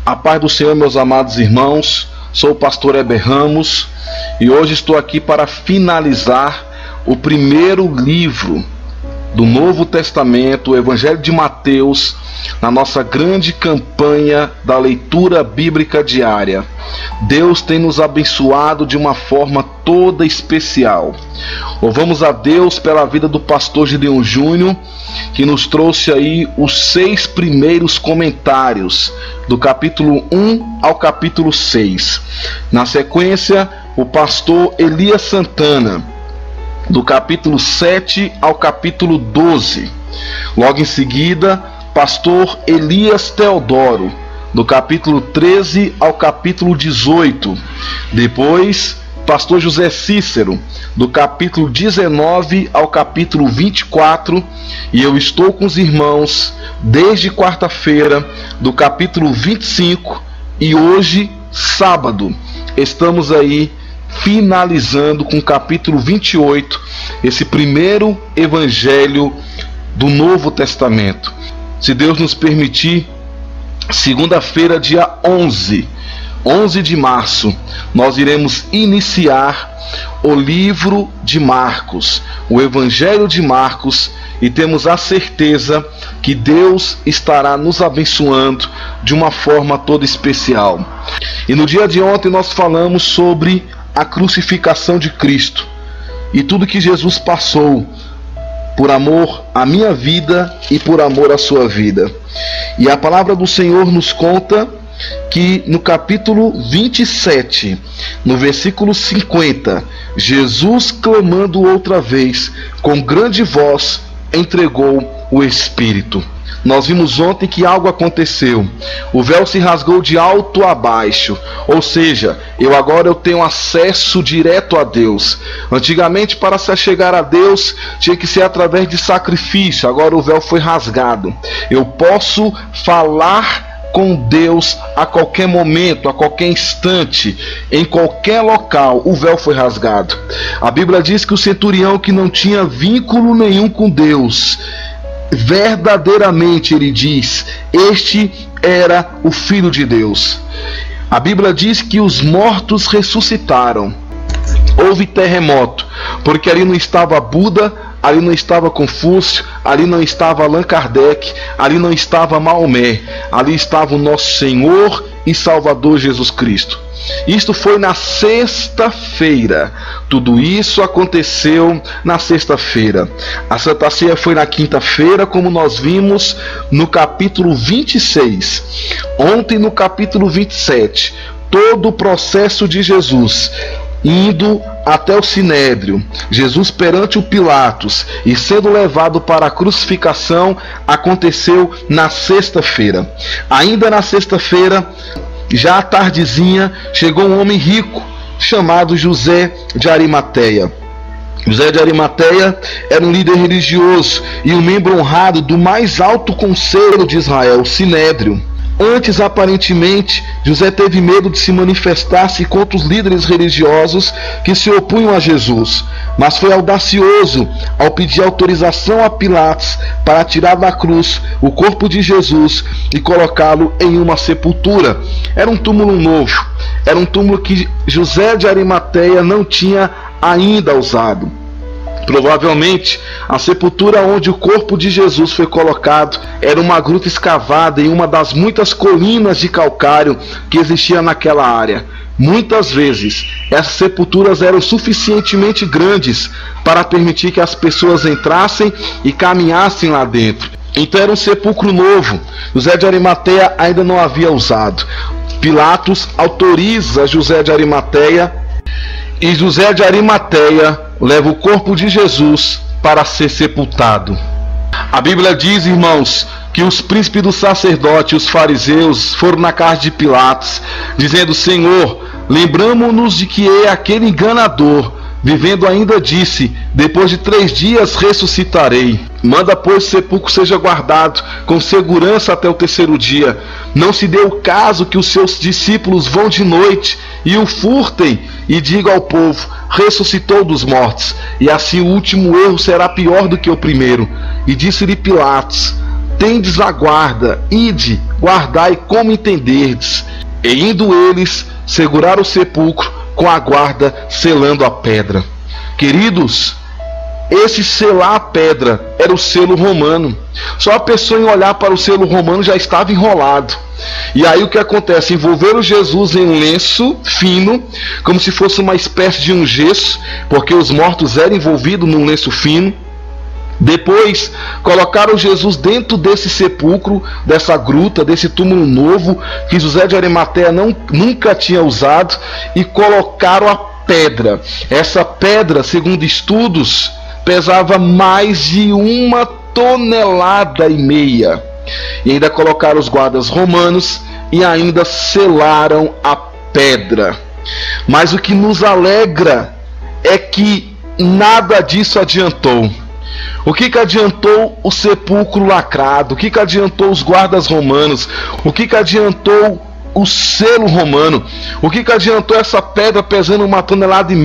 A paz do Senhor, meus amados irmãos. Sou o pastor Heber Ramos e hoje estou aqui para finalizar o primeiro livro do Novo Testamento, o Evangelho de Mateus, na nossa grande campanha da leitura bíblica diária. Deus tem nos abençoado de uma forma toda especial. Louvamos a Deus pela vida do pastor Gideon Júnior, que nos trouxe aí os 6 primeiros comentários, do capítulo 1 ao capítulo 6. Na sequência, o pastor Elias Santana, do capítulo 7 ao capítulo 12. Logo em seguida, pastor Elias Teodoro, do capítulo 13 ao capítulo 18. Depois, pastor José Cícero, do capítulo 19 ao capítulo 24. E eu estou com os irmãos desde quarta-feira, do capítulo 25. E hoje, sábado, estamos aí finalizando com o capítulo 28, esse primeiro evangelho do Novo Testamento. Se Deus nos permitir, segunda-feira, dia 11 de março, nós iremos iniciar o livro de Marcos, o Evangelho de Marcos, e temos a certeza que Deus estará nos abençoando de uma forma toda especial. E no dia de ontem nós falamos sobre a crucificação de Cristo e tudo que Jesus passou por amor à minha vida e por amor à sua vida. E a palavra do Senhor nos conta que no capítulo 27, no versículo 50, Jesus, clamando outra vez, com grande voz, entregou o Espírito. Nós vimos ontem que algo aconteceu. O véu se rasgou de alto a baixo. Ou seja, agora eu tenho acesso direto a Deus. Antigamente, para se chegar a Deus, tinha que ser através de sacrifício. Agora o véu foi rasgado. Eu posso falar com Deus a qualquer momento, a qualquer instante, em qualquer local. O véu foi rasgado. A Bíblia diz que o centurião, que não tinha vínculo nenhum com Deus, verdadeiramente, ele diz, este era o Filho de Deus. A Bíblia diz que os mortos ressuscitaram. Houve terremoto, porque ali não estava Buda, ali não estava Confúcio, ali não estava Allan Kardec, ali não estava Maomé, ali estava o nosso Senhor e Salvador Jesus Cristo. Isto foi na sexta-feira. Tudo isso aconteceu na sexta-feira. A Santa Ceia foi na quinta-feira, como nós vimos no capítulo 26. Ontem, no capítulo 27, todo o processo de Jesus indo até o Sinédrio, Jesus perante o Pilatos e sendo levado para a crucificação, aconteceu na sexta-feira. Ainda na sexta-feira, já à tardezinha, chegou um homem rico chamado José de Arimateia. José de Arimateia era um líder religioso e um membro honrado do mais alto conselho de Israel, o Sinédrio. Antes, aparentemente, José teve medo de se manifestar-se contra os líderes religiosos que se opunham a Jesus, mas foi audacioso ao pedir autorização a Pilatos para tirar da cruz o corpo de Jesus e colocá-lo em uma sepultura. Era um túmulo novo, era um túmulo que José de Arimateia não tinha ainda usado. Provavelmente, a sepultura onde o corpo de Jesus foi colocado era uma gruta escavada em uma das muitas colinas de calcário que existia naquela área. Muitas vezes, essas sepulturas eram suficientemente grandes para permitir que as pessoas entrassem e caminhassem lá dentro. Então era um sepulcro novo. José de Arimateia ainda não havia usado. Pilatos autoriza José de Arimateia e José de Arimateia leva o corpo de Jesus para ser sepultado. A Bíblia diz, irmãos, que os príncipes do sacerdote e os fariseus foram na casa de Pilatos, dizendo: Senhor, lembramo-nos de que é aquele enganador, vivendo ainda disse: depois de 3 dias ressuscitarei. Manda, pois, o sepulcro seja guardado com segurança até o 3º dia. Não se dê o caso que os seus discípulos vão de noite e o furtem e digam ao povo: ressuscitou dos mortos. E assim o último erro será pior do que o primeiro. E disse-lhe Pilatos: tendes a guarda, ide, guardai como entenderdes. E indo eles, seguraram o sepulcro com a guarda, selando a pedra. Queridos, esse selar a pedra era o selo romano. Só a pessoa em olhar para o selo romano já estava enrolado. E aí o que acontece? Envolveram Jesus em um lenço fino, como se fosse uma espécie de um gesso, porque os mortos eram envolvidos num lenço fino. Depois colocaram Jesus dentro desse sepulcro, dessa gruta, desse túmulo novo que José de Arimateia nunca tinha usado, e colocaram a pedra. Essa pedra, segundo estudos, pesava mais de 1,5 toneladas. E ainda colocaram os guardas romanos e ainda selaram a pedra. Mas o que nos alegra é que nada disso adiantou. O que adiantou o sepulcro lacrado? O que adiantou os guardas romanos? O que adiantou o selo romano? O que adiantou essa pedra pesando 1,5 toneladas?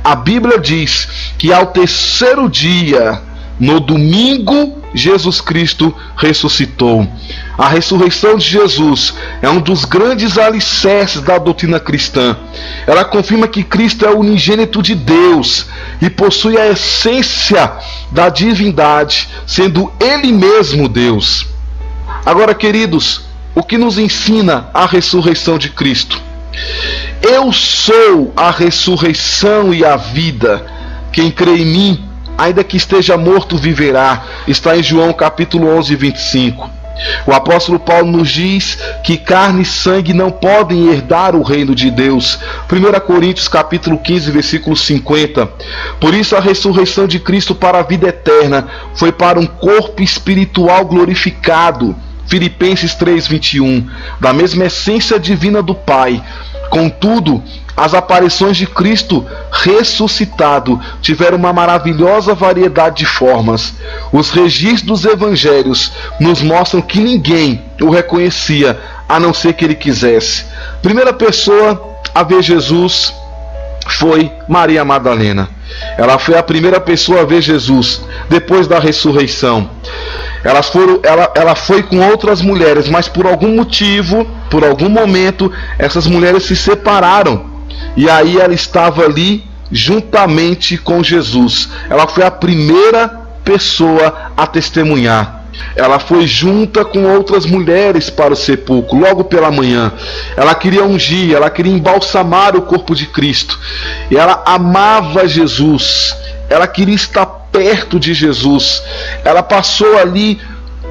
A Bíblia diz que ao terceiro dia, no domingo, Jesus Cristo ressuscitou. A ressurreição de Jesus é um dos grandes alicerces da doutrina cristã. Ela confirma que Cristo é o unigênito de Deus e possui a essência da divindade, sendo Ele mesmo Deus. Agora, queridos, o que nos ensina a ressurreição de Cristo? Eu sou a ressurreição e a vida. Quem crê em mim, ainda que esteja morto, viverá. Está em João capítulo 11, 25. O apóstolo Paulo nos diz que carne e sangue não podem herdar o reino de Deus. 1 Coríntios capítulo 15, versículo 50. Por isso a ressurreição de Cristo para a vida eterna foi para um corpo espiritual glorificado. Filipenses 3, 21. Da mesma essência divina do Pai. Contudo, as aparições de Cristo ressuscitado tiveram uma maravilhosa variedade de formas. Os registros dos evangelhos nos mostram que ninguém o reconhecia, a não ser que ele quisesse. Primeira pessoa a ver Jesus foi Maria Madalena. Ela foi a primeira pessoa a ver Jesus depois da ressurreição. Ela foi com outras mulheres, mas por algum motivo, por algum momento, essas mulheres se separaram. E aí ela estava ali juntamente com Jesus. Ela foi a primeira pessoa a testemunhar. Ela foi junta com outras mulheres para o sepulcro, logo pela manhã. Ela queria ungir, ela queria embalsamar o corpo de Cristo. E ela amava Jesus. Ela queria estar perto de Jesus. Ela passou ali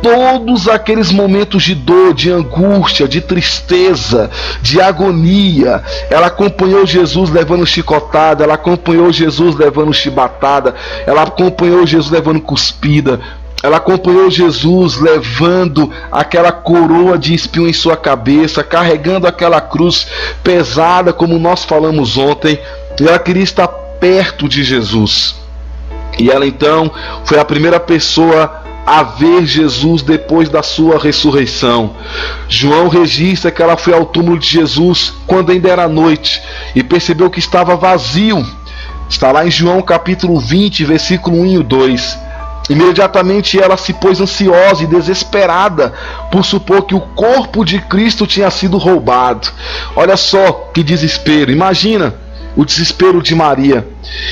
todos aqueles momentos de dor, de angústia, de tristeza, de agonia. Ela acompanhou Jesus levando chicotada, ela acompanhou Jesus levando chibatada, ela acompanhou Jesus levando cuspida, ela acompanhou Jesus levando aquela coroa de espinho em sua cabeça, carregando aquela cruz pesada, como nós falamos ontem. E ela queria estar perto de Jesus. E ela então foi a primeira pessoa a ver Jesus depois da sua ressurreição. João registra que ela foi ao túmulo de Jesus quando ainda era noite e percebeu que estava vazio. Está lá em João capítulo 20, versículo 1 e 2. Imediatamente ela se pôs ansiosa e desesperada por supor que o corpo de Cristo tinha sido roubado. Olha só que desespero. Imagina o desespero de Maria.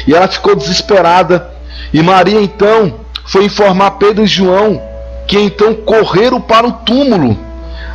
E ela ficou desesperada. E Maria então foi informar Pedro e João, que então correram para o túmulo.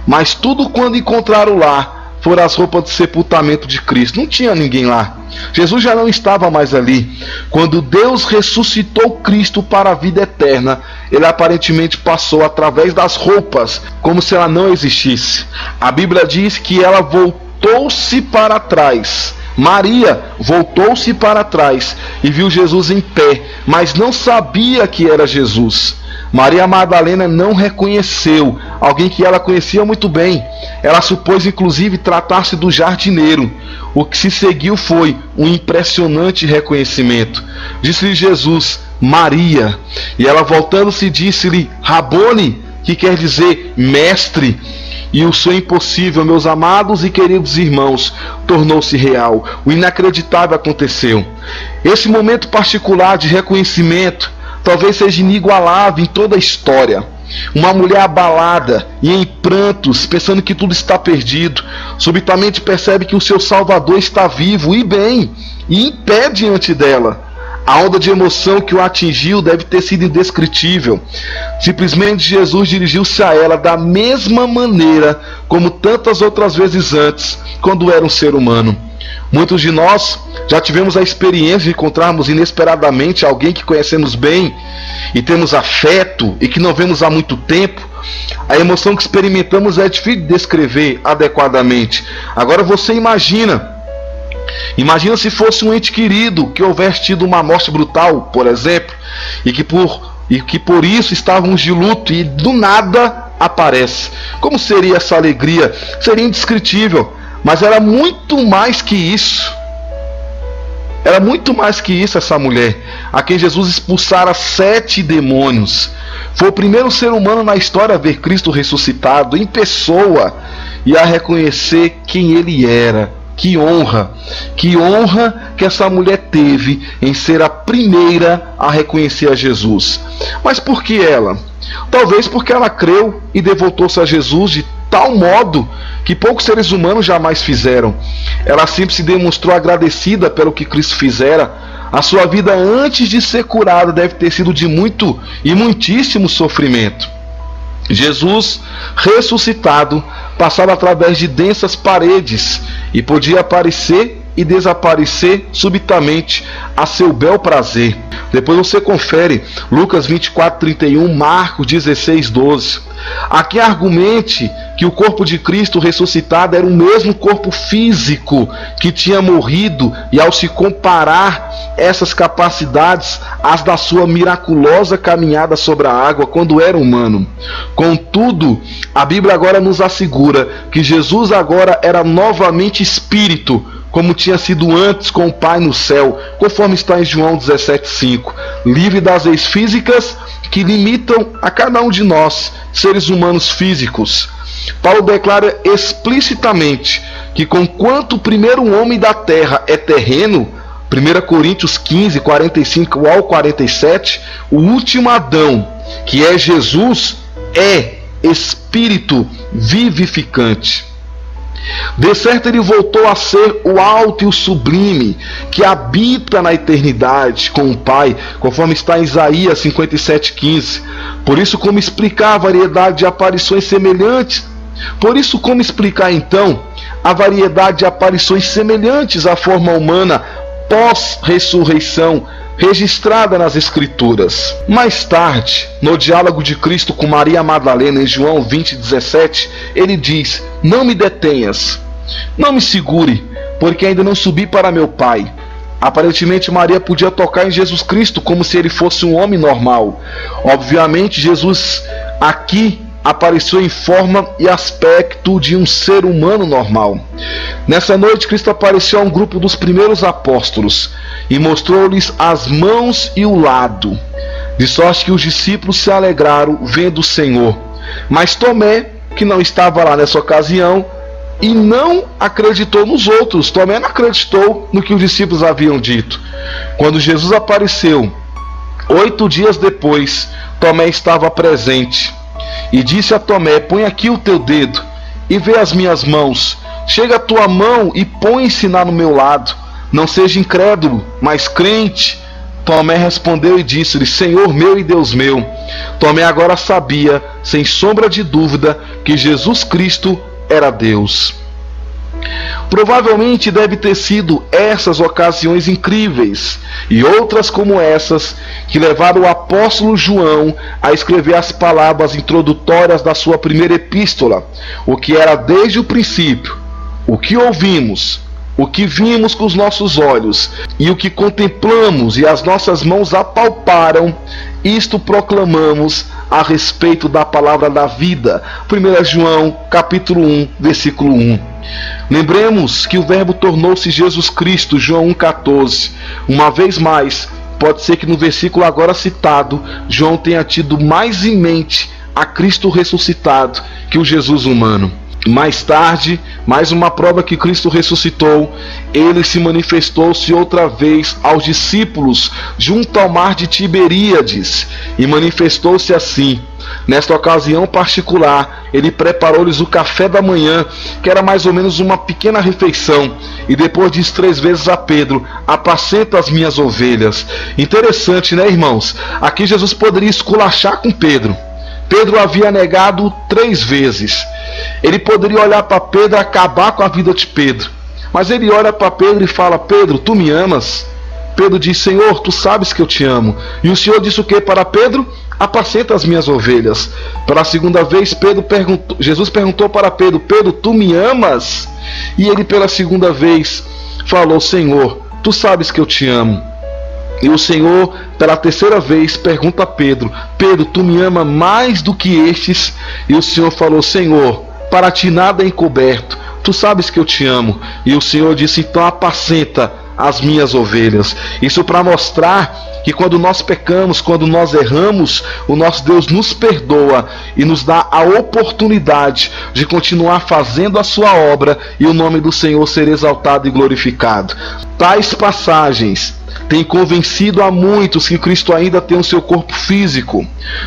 Mas tudo quando encontraram lá foram as roupas de sepultamento de Cristo. Não tinha ninguém lá. Jesus já não estava mais ali. Quando Deus ressuscitou Cristo para a vida eterna, ele aparentemente passou através das roupas, como se ela não existisse. A Bíblia diz que ela voltou-se para trás. Maria voltou-se para trás e viu Jesus em pé, mas não sabia que era Jesus. Maria Madalena não reconheceu alguém que ela conhecia muito bem. Ela supôs inclusive tratar-se do jardineiro. O que se seguiu foi um impressionante reconhecimento. Disse-lhe Jesus: Maria. E ela voltando-se disse-lhe: Rabone, que quer dizer mestre. E o sonho impossível, meus amados e queridos irmãos, tornou-se real. O inacreditável aconteceu. Esse momento particular de reconhecimento talvez seja inigualável em toda a história. Uma mulher abalada e em prantos, pensando que tudo está perdido, subitamente percebe que o seu Salvador está vivo e bem, e em pé diante dela. A onda de emoção que o atingiu deve ter sido indescritível. Simplesmente Jesus dirigiu-se a ela da mesma maneira como tantas outras vezes antes, quando era um ser humano. Muitos de nós já tivemos a experiência de encontrarmos inesperadamente alguém que conhecemos bem e temos afeto e que não vemos há muito tempo. A emoção que experimentamos é difícil de descrever adequadamente. Agora você imagina se fosse um ente querido que houvesse tido uma morte brutal, por exemplo, e que por isso estávamos de luto e do nada aparece. Como seria essa alegria? Seria indescritível. Mas era muito mais que isso. Era muito mais que isso essa mulher, a quem Jesus expulsara 7 demônios. Foi o primeiro ser humano na história a ver Cristo ressuscitado em pessoa e a reconhecer quem ele era. Que honra que essa mulher teve em ser a primeira a reconhecer a Jesus. Mas por que ela? Talvez porque ela creu e devotou-se a Jesus de tal modo que poucos seres humanos jamais fizeram. Ela sempre se demonstrou agradecida pelo que Cristo fizera. A sua vida antes de ser curada deve ter sido de muito e muitíssimo sofrimento. Jesus, ressuscitado, passava através de densas paredes e podia aparecer e desaparecer subitamente a seu bel prazer. Depois você confere Lucas 24:31, Marcos 16:12. Aqui argumente que o corpo de Cristo ressuscitado era o mesmo corpo físico que tinha morrido, e ao se comparar essas capacidades às da sua miraculosa caminhada sobre a água quando era humano. Contudo, a Bíblia agora nos assegura que Jesus agora era novamente espírito, como tinha sido antes com o Pai no céu, conforme está em João 17:5, livre das leis físicas que limitam a cada um de nós, seres humanos físicos. Paulo declara explicitamente que, conquanto o primeiro homem da terra é terreno, 1 Coríntios 15, 45 ao 47, o último Adão, que é Jesus, é espírito vivificante. De certo, ele voltou a ser o alto e o sublime, que habita na eternidade com o Pai, conforme está em Isaías 57:15. Por isso, como explicar a variedade de aparições semelhantes? Por isso, como explicar então a variedade de aparições semelhantes à forma humana pós-ressurreição, registrada nas Escrituras? Mais tarde, no diálogo de Cristo com Maria Madalena em João 20:17, ele diz: não me detenhas, não me segure, porque ainda não subi para meu Pai. Aparentemente Maria podia tocar em Jesus Cristo como se ele fosse um homem normal. Obviamente Jesus aqui apareceu em forma e aspecto de um ser humano normal. Nessa noite, Cristo apareceu a um grupo dos primeiros apóstolos e mostrou-lhes as mãos e o lado, de sorte que os discípulos se alegraram vendo o Senhor. Mas Tomé, que não estava lá nessa ocasião, e não acreditou nos outros. Tomé não acreditou no que os discípulos haviam dito. Quando Jesus apareceu, 8 dias depois, Tomé estava presente. E disse a Tomé: põe aqui o teu dedo e vê as minhas mãos. Chega a tua mão e põe-se no meu lado. Não seja incrédulo, mas crente. Tomé respondeu e disse-lhe: Senhor meu e Deus meu. Tomé agora sabia, sem sombra de dúvida, que Jesus Cristo era Deus. Provavelmente deve ter sido essas ocasiões incríveis e outras como essas que levaram o apóstolo João a escrever as palavras introdutórias da sua primeira epístola, o que era desde o princípio, o que ouvimos, o que vimos com os nossos olhos e o que contemplamos e as nossas mãos apalparam, isto proclamamos a respeito da palavra da vida. 1 João capítulo 1, versículo 1. Lembremos que o verbo tornou-se Jesus Cristo, João 1,14. Uma vez mais, pode ser que no versículo agora citado, João tenha tido mais em mente a Cristo ressuscitado que o Jesus humano. Mais tarde, mais uma prova que Cristo ressuscitou, ele se manifestou-se outra vez aos discípulos junto ao mar de Tiberíades, e manifestou-se assim: Nesta ocasião particular, ele preparou-lhes o café da manhã, que era mais ou menos uma pequena refeição, e depois disse 3 vezes a Pedro: apacenta as minhas ovelhas. Interessante, né, irmãos? Aqui Jesus poderia esculachar com Pedro. Pedro havia negado 3 vezes. Ele poderia olhar para Pedro e acabar com a vida de Pedro. Mas ele olha para Pedro e fala: Pedro, tu me amas? Pedro diz: Senhor, tu sabes que eu te amo. E o Senhor disse o que para Pedro? Apacenta as minhas ovelhas. Pela segunda vez, Jesus perguntou para Pedro: Pedro, tu me amas? E ele pela segunda vez falou: Senhor, tu sabes que eu te amo. E o Senhor, pela terceira vez, pergunta a Pedro: Pedro, tu me ama mais do que estes? E o Senhor falou: Senhor, para ti nada é encoberto, tu sabes que eu te amo. E o Senhor disse: então apacenta as minhas ovelhas. Isso para mostrar que quando nós pecamos, quando nós erramos, o nosso Deus nos perdoa e nos dá a oportunidade de continuar fazendo a sua obra e o nome do Senhor ser exaltado e glorificado. Tais passagens têm convencido a muitos que Cristo ainda tem o seu corpo físico.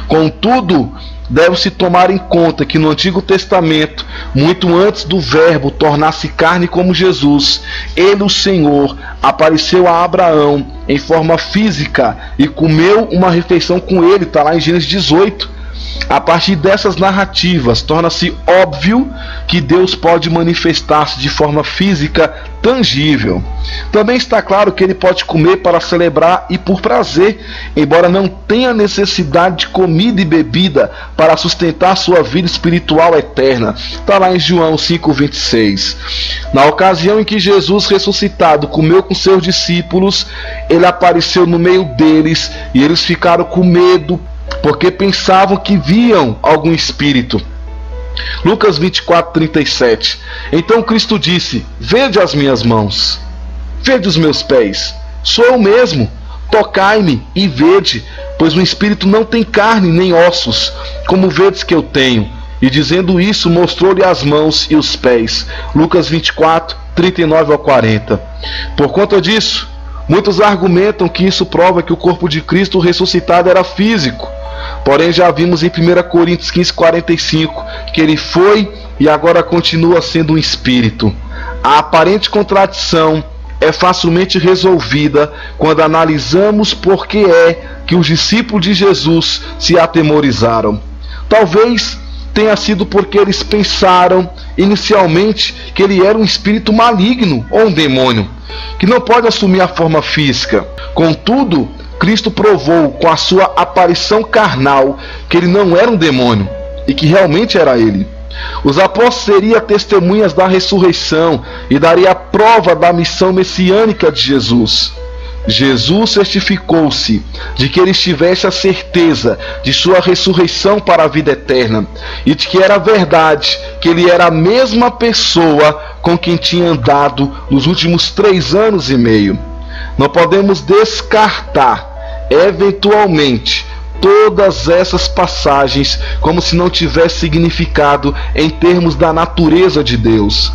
Contudo, deve-se tomar em conta que no Antigo Testamento, muito antes do Verbo tornar-se carne como Jesus, ele, o Senhor, apareceu a Abraão em forma física e comeu uma refeição com ele, está lá em Gênesis 18. A partir dessas narrativas, torna-se óbvio que Deus pode manifestar-se de forma física tangível. Também está claro que ele pode comer para celebrar e por prazer, embora não tenha necessidade de comida e bebida para sustentar sua vida espiritual eterna. Está lá em João 5,26. Na ocasião em que Jesus ressuscitado comeu com seus discípulos, ele apareceu no meio deles e eles ficaram com medo, porque pensavam que viam algum espírito. Lucas 24:37. Então Cristo disse: vede as minhas mãos, vede os meus pés, sou eu mesmo, tocai-me e vede, pois o espírito não tem carne nem ossos, como vedes que eu tenho. E dizendo isso, mostrou-lhe as mãos e os pés. Lucas 24:39-40. Por conta disso, muitos argumentam que isso prova que o corpo de Cristo ressuscitado era físico. Porém, já vimos em 1 Coríntios 15:45 que ele foi e agora continua sendo um espírito. A aparente contradição é facilmente resolvida quando analisamos por que é que os discípulos de Jesus se atemorizaram. Talvez tenha sido porque eles pensaram inicialmente que ele era um espírito maligno ou um demônio, que não pode assumir a forma física. Contudo, Cristo provou com a sua aparição carnal que ele não era um demônio e que realmente era ele. Os apóstolos seriam testemunhas da ressurreição e daria prova da missão messiânica de Jesus. Jesus certificou-se de que eles tivessem a certeza de sua ressurreição para a vida eterna e de que era verdade que ele era a mesma pessoa com quem tinha andado nos últimos 3 anos e meio. Não podemos descartar eventualmente todas essas passagens como se não tivesse significado em termos da natureza de Deus.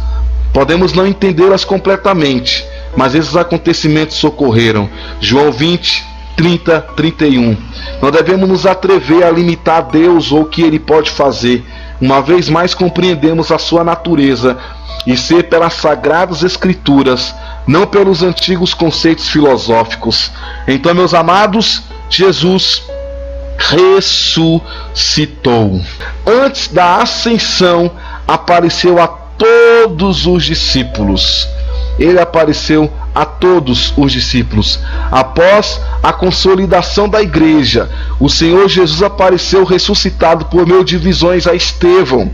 Podemos não entendê-las completamente, mas esses acontecimentos ocorreram. João 20:30-31. Não devemos nos atrever a limitar Deus ou o que ele pode fazer. Uma vez mais compreendemos a sua natureza e ser pelas sagradas escrituras, não pelos antigos conceitos filosóficos. Então, meus amados, Jesus ressuscitou. Antes da ascensão, apareceu a todos os discípulos. Ele apareceu a todos os discípulos. Após a consolidação da igreja, o Senhor Jesus apareceu ressuscitado por meio de visões a Estevão.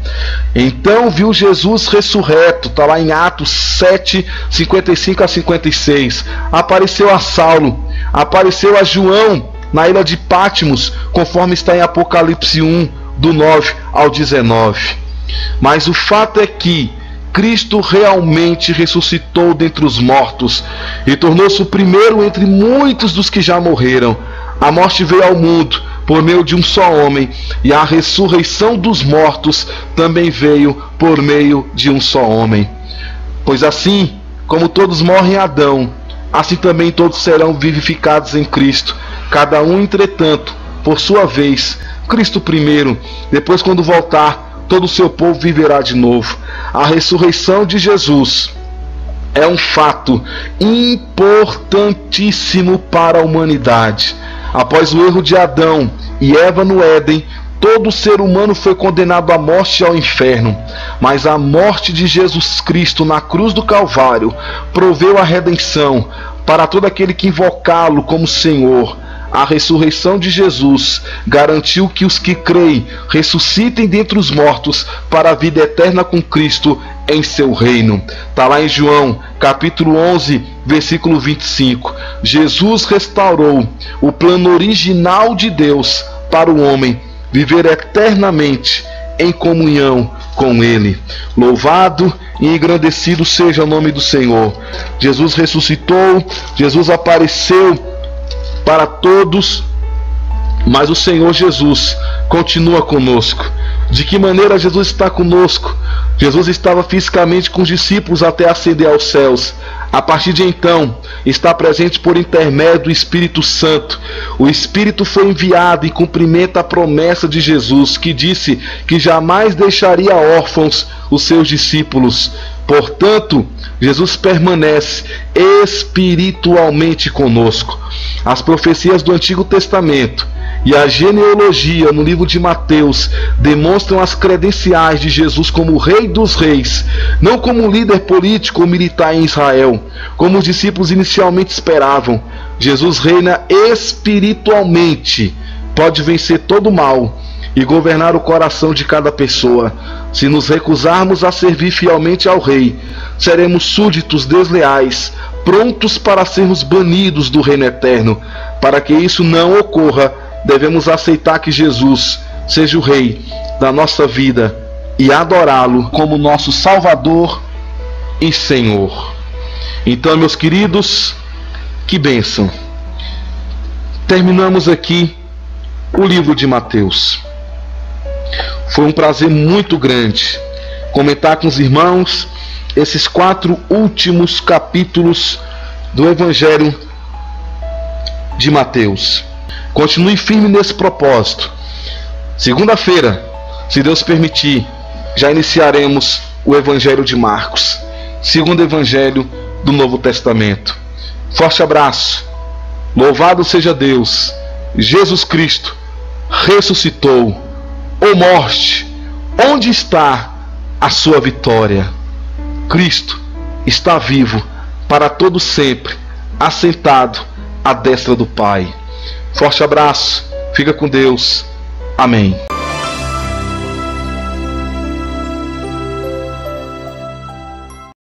Então viu Jesus ressurreto, está lá em Atos 7:55-56. Apareceu a Saulo, apareceu a João na ilha de Patmos, conforme está em Apocalipse 1:9-19. Mas o fato é que Cristo realmente ressuscitou dentre os mortos e tornou-se o primeiro entre muitos dos que já morreram. A morte veio ao mundo por meio de um só homem, e a ressurreição dos mortos também veio por meio de um só homem. Pois assim como todos morrem em Adão, assim também todos serão vivificados em Cristo, cada um, entretanto, por sua vez, Cristo primeiro, depois quando voltar, todo o seu povo viverá de novo. A ressurreição de Jesus é um fato importantíssimo para a humanidade. Após o erro de Adão e Eva no Éden, todo ser humano foi condenado à morte e ao inferno, mas a morte de Jesus Cristo na cruz do Calvário proveu a redenção para todo aquele que invocá-lo como Senhor. A ressurreição de Jesus garantiu que os que creem ressuscitem dentre os mortos para a vida eterna com Cristo em seu reino. Está lá em João, capítulo 11, versículo 25. Jesus restaurou o plano original de Deus para o homem viver eternamente em comunhão com Ele. Louvado e engrandecido seja o nome do Senhor. Jesus ressuscitou, Jesus apareceu para todos, mas o Senhor Jesus continua conosco. De que maneira Jesus está conosco? Jesus estava fisicamente com os discípulos até ascender aos céus. A partir de então, está presente por intermédio do Espírito Santo. O Espírito foi enviado e cumprimenta a promessa de Jesus, que disse que jamais deixaria órfãos os seus discípulos. Portanto, Jesus permanece espiritualmente conosco. As profecias do Antigo Testamento e a genealogia no livro de Mateus demonstram as credenciais de Jesus como Rei dos Reis, não como líder político ou militar em Israel, como os discípulos inicialmente esperavam. Jesus reina espiritualmente, pode vencer todo o mal e governar o coração de cada pessoa. Se nos recusarmos a servir fielmente ao Rei, seremos súditos desleais, prontos para sermos banidos do reino eterno. Para que isso não ocorra, devemos aceitar que Jesus seja o Rei da nossa vida e adorá-lo como nosso Salvador e Senhor. Então, meus queridos, que bênção! Terminamos aqui o livro de Mateus. Foi um prazer muito grande comentar com os irmãos esses 4 últimos capítulos do Evangelho de Mateus. Continue firme nesse propósito. Segunda-feira, se Deus permitir, já iniciaremos o Evangelho de Marcos, segundo Evangelho do Novo Testamento. Forte abraço. Louvado seja Deus. Jesus Cristo ressuscitou. Ô morte, onde está a sua vitória? Cristo está vivo para todo sempre, assentado à destra do Pai. Forte abraço, fica com Deus. Amém.